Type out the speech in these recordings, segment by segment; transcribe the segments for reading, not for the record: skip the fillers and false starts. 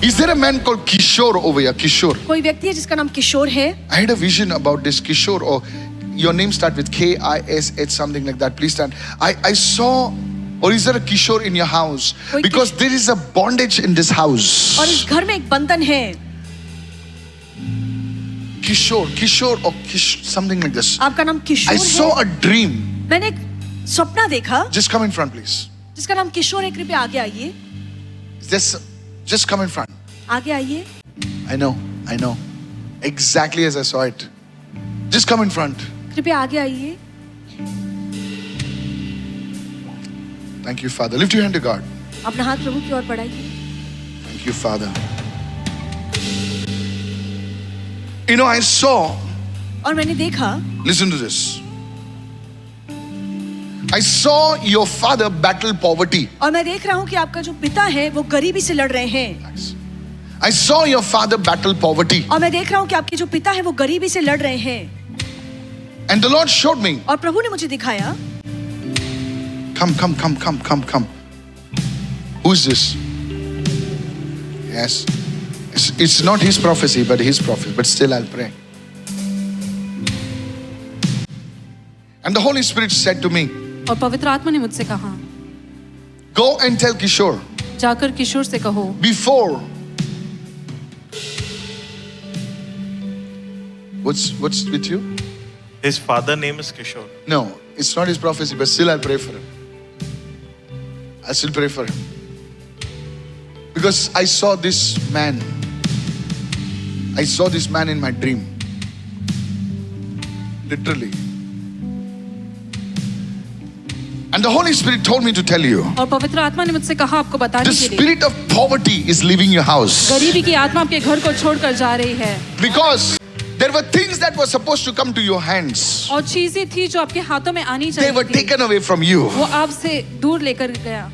Is there a man called Kishore over here? Kishore. कोई व्यक्ति है जिसका नाम किशोर है. I had a vision about this Kishore, or your name start with K-I-S-H, something like that. Please stand. I saw, or is there a Kishore in your house? Because there is a bondage in this house. और इस घर में एक बंधन है. Kishore or something like this. आपका नाम किशोर I है. saw a dream. मैंने एक सपना देखा. Just come in front, please. जिसका नाम किशोर है. कृपया आगे आइए. Just come in front. आगे आइए. I know. Exactly as I saw it. Just come in front. कृपया आगे आइए. Thank you, Father. Lift your hand to God. अपना हाथ प्रभु की ओर बढ़ाइए. Thank you, Father. You know, I saw. और मैंने देखा. Listen to this. I saw your father battle poverty. और मैं देख रहा हूँ कि आपका जो पिता है वो गरीबी से लड़ रहे हैं. I saw your father battle poverty. और मैं देख रहा हूँ कि आपके जो पिता है वो गरीबी से लड़ रहे हैं. And the Lord showed me. और प्रभु ने मुझे दिखाया. Come. Who's this? Yes. It's not his prophecy, but his prophecy. But still, I'll pray. And the Holy Spirit said to me, और पवित्र आत्मा ने मुझसे कहा, go and tell Kishore. जाकर किशोर से कहो. Before. What's with you? His father name is Kishore. No, it's not his prophecy, but still I'll pray for him. I still pray for him. Because I saw this man. I saw this man in my dream. Literally. And the Holy Spirit told me to tell you. और पवित्र आत्मा ने मुझसे कहा आपको बताने The के लिए. spirit of poverty is leaving your house. गरीबी की आत्मा आपके घर को छोड़कर जा रही है. Because there were things that were supposed to come to your hands. और चीजें थी जो आपके हाथों में आनी They were चाहिए थी. taken away from you. वो आपसे दूर लेकर गया.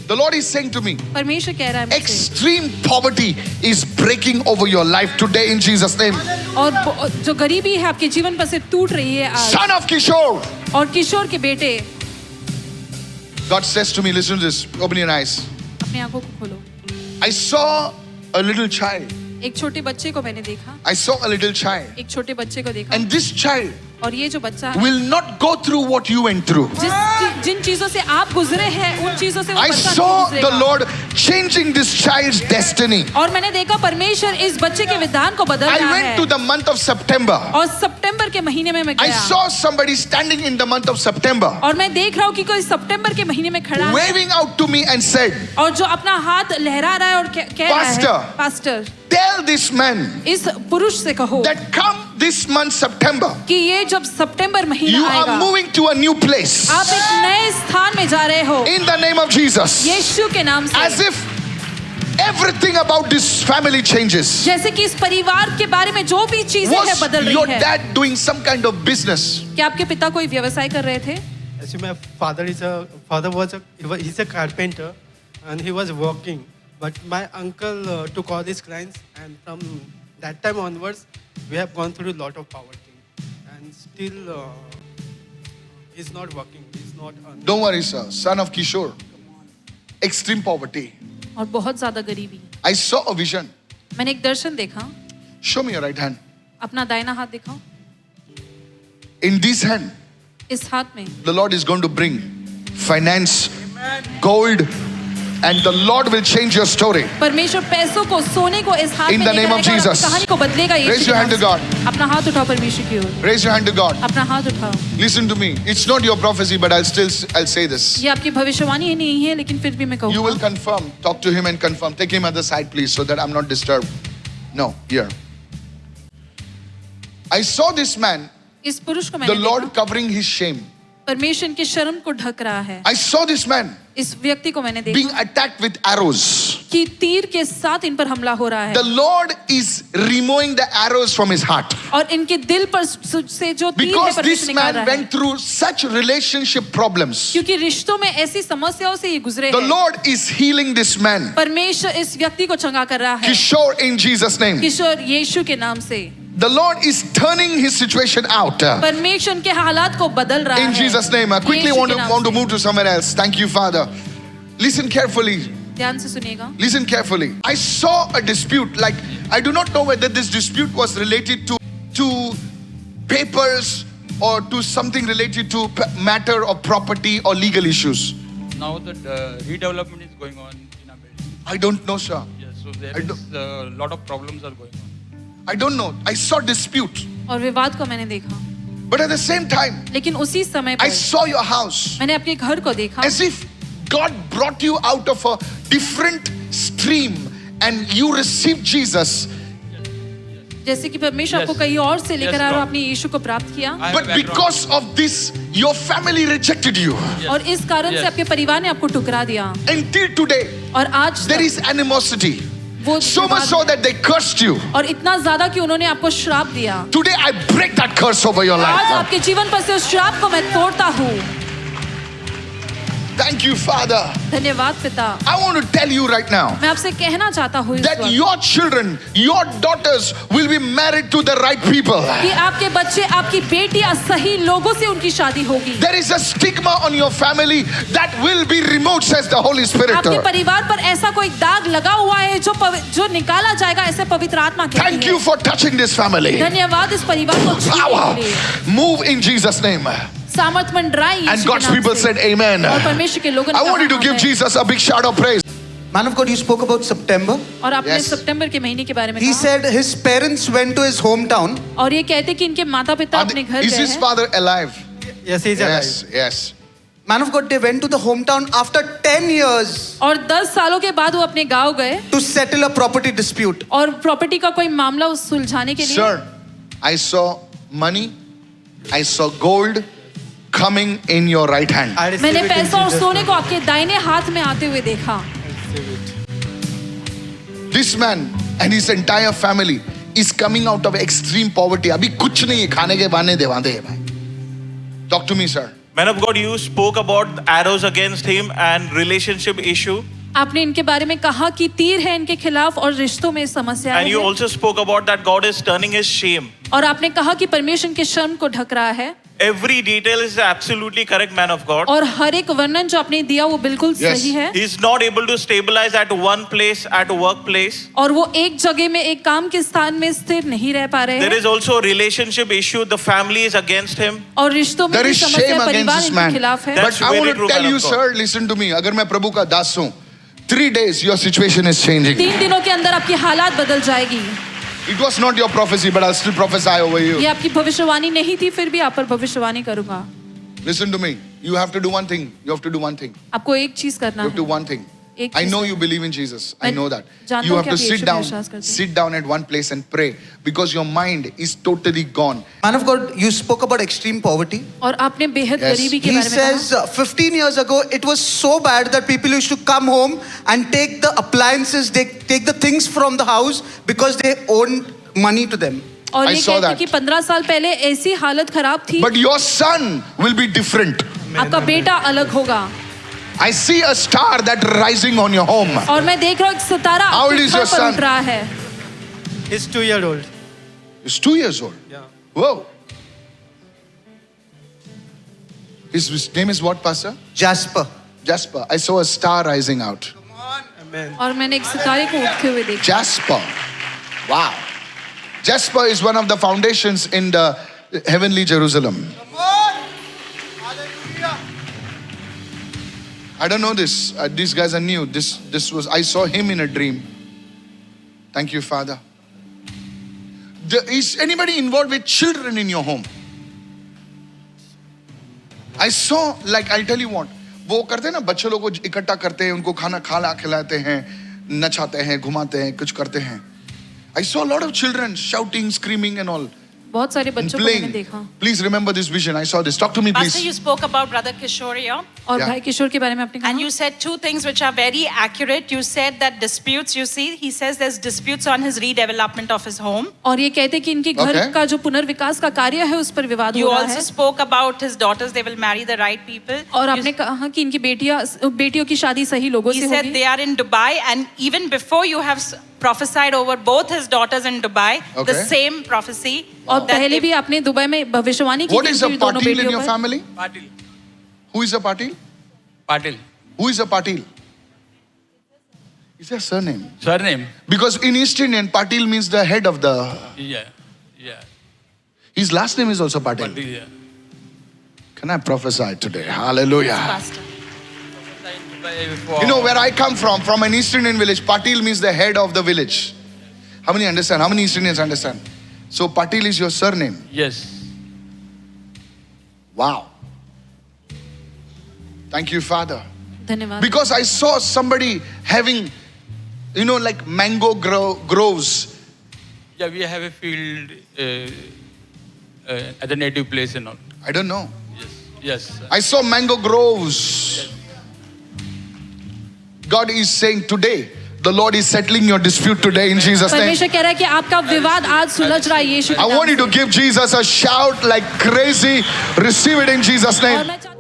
The Lord is saying to me, परमेश्वर कह रहा है मुझसे. extreme poverty is breaking over your life today in Jesus' name. और जो गरीबी है आपके जीवन पर से टूट रही है आज. Son of Kishore. और किशोर के बेटे. God says to me, listen to this. Open your eyes. अपनी आंखों को खोलो. I saw a little child. एक छोटे बच्चे को मैंने देखा. I saw a little child. एक छोटे बच्चे को देखा. And this child और ये जो बच्चा है, will not go through what you went through. जिन चीजों से आप गुजरे हैं उन चीजों से वो I बच्चा saw नहीं the गुजरेगा. Lord changing this child's destiny. और मैंने देखा परमेश्वर इस बच्चे के विधान को बदल I रहा went है. to the month of September. और सितंबर के महीने में मैं I गया. saw somebody standing in the month of September, और मैं देख रहा हूँ कि कोई सितंबर के महीने में खड़ा है. waving out to me and said, और जो अपना हाथ लहरा रहा है और कह रहा है, Pastor. Pastor, tell this man इस पुरुष से कहो that come this month September, कि ये जब सितंबर महीना you are आएगा, moving to a new place. आप एक नए स्थान में जा रहे हो. In the name of Jesus. यीशु के नाम से. As if everything about this family changes. जैसे कि इस परिवार के बारे में जो भी चीजें हैं Was बदल your रही है. dad doing some kind of business? क्या आपके पिता कोई व्यवसाय कर रहे थे? Actually, my he's a carpenter, and he was working. But my uncle took all his clients, and from that time onwards, we have gone through a lot of poverty, and still he's not working. He's not earning. Don't worry, sir. Son of Kishore. Extreme poverty. और बहुत ज्यादा गरीबी. I saw a vision. मैंने एक दर्शन देखा. Show me your right hand. अपना दाहिना हाथ दिखाओ. In this hand, इस हाथ में the Lord is going to bring finance, gold, and the Lord will change your story. परमेश्वर पैसों को, सोने को इस हाथ In में the name लेकर of आएगा और Jesus. अपनी कहानी को बदलेगा. यीशु Raise के your hand नाम to God. से. अपना हाथ उठाओ परमेश्वर की ओर. Raise your hand to God. अपना हाथ उठाओ. Listen to me. It's not your prophecy, but I'll say this. ये आपकी भविष्यवाणी नहीं है, लेकिन फिर भी मैं You will कहूँगा. confirm. Talk to him and confirm. Take him at the side, please, so that I'm not disturbed. No, here. I saw this man, इस पुरुष को the मैंने Lord देखा. covering his shame. परमेश्वर के शर्म को ढक रहा है. I saw this man इस व्यक्ति को मैंने being देखा attacked with arrows. कि तीर के साथ इन पर हमला हो रहा है. The Lord is removing the arrows from his heart. और इनके दिल पर से जो तीर है Because परमेश्वर this निकाल man रहा है. went through such relationship problems. क्योंकि रिश्तों में ऐसी समस्याओं से ये गुजरे The हैं. Lord is healing this man. परमेश्वर इस व्यक्ति को चंगा कर रहा है. Kishore, in Jesus' name. किशोर यीशु के नाम से. The Lord is turning his situation out. परमेश्वर उनके हालात को बदल रहा है. In Jesus' name. I quickly Yeshu want के नाम to से. move to somewhere else. Thank you, Father. Listen carefully. ध्यान से सुनिएगा। Listen carefully. I saw a dispute. Like, I do not know whether this dispute was related to papers or to something related to matter or property or legal issues. Now the redevelopment is going on in our building. I don't know, sir. Yes, so there I is a lot of problems are going on. I don't know. I saw dispute. और विवाद को मैंने देखा, But at the same time, लेकिन उसी समय I पर saw your house मैंने अपने घर को देखा as if God brought you out of a different stream and you received Jesus. जैसे कि परमेश्वर आपको Yes. कहीं और से लेकर Yes, आया और Lord. आपने यीशु को प्राप्त किया, I have But background. because of this, your family rejected you. और इस कारण से Yes. आपके परिवार ने आपको ठुकरा दिया, Until today, और आज there तक is animosity. वो So much विवाद so है। that they cursed you. और इतना ज्यादा कि उन्होंने आपको श्राप दिया। Today I break that curse over your आज life. आपके जीवन पर से उस श्राप को मैं तोड़ता हूँ। Thank you, Father. धन्यवाद पिता। I want to tell you right now मैं आपसे कहना चाहता हूँ इस that वक्त your children, your daughters will be married to the right people. कि आपके बच्चे, आपकी बेटियां सही लोगों से उनकी शादी होगी। There is a stigma on your family that will be removed, says the Holy Spirit. आपके परिवार पर ऐसा कोई दाग लगा हुआ है जो निकाला जाएगा, ऐसे पवित्र आत्मा कहती Thank है। you for touching this family. धन्यवाद इस परिवार को छूने Power. के लिए। Move in Jesus' name. सामर्थ मंडराई And यीशु के God's नाम people से। said amen. और परमेश्वर के लोगों ने I want you to कहा give amen. Jesus a big shout of praise. Man of God, you spoke about September. और आपने Yes. सितंबर के महीने के बारे में He कहा, said his parents went to his hometown. और ये कहते कि इनके माता पिता अपने घर Is गए his हैं, father alive? Yes, he's Yes, alive. yes. Man of God, they went to the hometown after 10 years और 10 सालों के बाद वो अपने गांव गए to settle a property dispute. और प्रॉपर्टी का कोई मामला सुलझाने के लिए। Sir, I saw money, I saw gold coming in your right hand. I receive मैंने it in पैसा और Jesus' सोने name. को आपके दाहिने हाथ में आते हुए देखा। This man and his entire family is coming out of extreme poverty. अभी कुछ नहीं है, खाने के बहाने देवांदे हैं भाई. Talk to me, sir. Man of God, you spoke about arrows against him and relationship issue. आपने इनके बारे में कहा कि तीर है इनके खिलाफ और रिश्तों में समस्या And you है, also spoke about that God is turning his shame. और आपने कहा कि परमेश्वर के शर्म को ढक रहा है, Every detail is absolutely correct, man of God. और हर एक वर्णन जो आपने दिया वो बिल्कुल Yes. सही है। He's not able to stabilize at one place, at a workplace. और वो एक जगह में एक काम के स्थान में स्थिर नहीं रह पा रहे There हैं, is also a relationship issue. The family is against him. और रिश्तों में There भी is समस्या, shame against परिवार this इनके man. खिलाफ है। That's But I very want true, to tell man you, of God. sir, listen to me. अगर मैं प्रभु का दास हूँ, 3 days your situation is changing. 3 दिनों के अंदर आपकी हालात बदल जाएगी। It was not your prophecy, but I'll still prophesy over you. ये आपकी भविष्यवाणी नहीं थी, फिर भी आप पर भविष्यवाणी करूंगा। Listen to me. You have to do one thing. You have to do one thing. आपको एक चीज करना You have to do है। one thing. एक I चीज know करना you believe in Jesus. I मैं know that. जानता You हूँ have कि to आप यीशु sit पे down, विश्वास करते हैं। sit down at one place and pray because your mind is totally gone. Man of God, you spoke about extreme poverty. और आपने बेहद Yes. गरीबी के He बारे में says 15 years ago, it was so bad that people used to come home and take the appliances, they take the things from the house because they owned money to them. कहा। और I ये saw कहते that. कि 15 साल पहले ऐसी हालत खराब थी, But your son will be different. आपका बेटा अलग होगा। I see a star that rising on your home. और मैं देख रहा हूँ एक सितारा How old आपके is घर your पर son? उठ रहा है। He's 2-year-old. He's 2 years old. Yeah. Whoa. His name is what, Pastor? Jasper. Jasper. I saw a star rising out. Amen. और मैंने एक सितारे को उठते हुए देखा। Jasper. Wow. Jasper is one of the foundations in the heavenly Jerusalem. I don't know this. These guys are new. This was, I saw him in a dream. Thank you, Father. Is anybody involved with children in your home? I saw, like, I'll tell you what. वो करते हैं ना, बच्चे लोगों को इकट्ठा करते हैं, उनको खाना खिलाते हैं, नचाते हैं, घुमाते हैं, कुछ करते हैं. I saw a lot of children shouting, screaming and all. बहुत सारे And बच्चों को मैंने playing. देखा। Please remember this vision. I saw this. Talk to me, Pastor, you please. spoke about Brother Kishore here, और Yeah. भाई किशोर के बारे में आपने and कहा। you said 2 things which are very accurate. You said that disputes, you see, he says there's disputes on his redevelopment of his home. और ये कहते कि इनके घर Okay. का जो पुनर्विकास का कार्य है उस पर विवाद You हो रहा also है। spoke about his daughters, they will marry the right people. और You- आपने कहा कि इनकी बेटियों की शादी सही लोगों He से said होगी। they are in Dubai, and even before you have prophesied over both his daughters in Dubai, Okay. the same prophecy. और that पहले they- भी आपने दुबई में भविष्यवाणी की What थी is a इनकी दोनों patil in बेटियों your पर। family? Patil. Who is a patil? Patil. Who is a patil? Is there a surname? Surname? Because in East Indian, Patil means the head of the. Yeah. Yeah. His last name is also Patil. But, yeah. Can I prophesy today? Hallelujah. Pastor. You know where I come from an East Indian village, Patil means the head of the village. How many understand? How many East Indians understand? So Patil is your surname. Yes. Wow. Thank you, Father. धन्यवाद Because I saw somebody having, you know, like mango groves. Yeah, we have a field at the native place and all. I don't know. Yes. Yes. I saw mango groves. God is saying today, the Lord is settling your dispute today in Jesus' name. परमेश्वर कह रहा है कि आपका विवाद आज सुलझ रहा है यीशु के I नाम want you से। to give Jesus a shout like crazy. Receive it in Jesus' और name. मैं चाहता हूं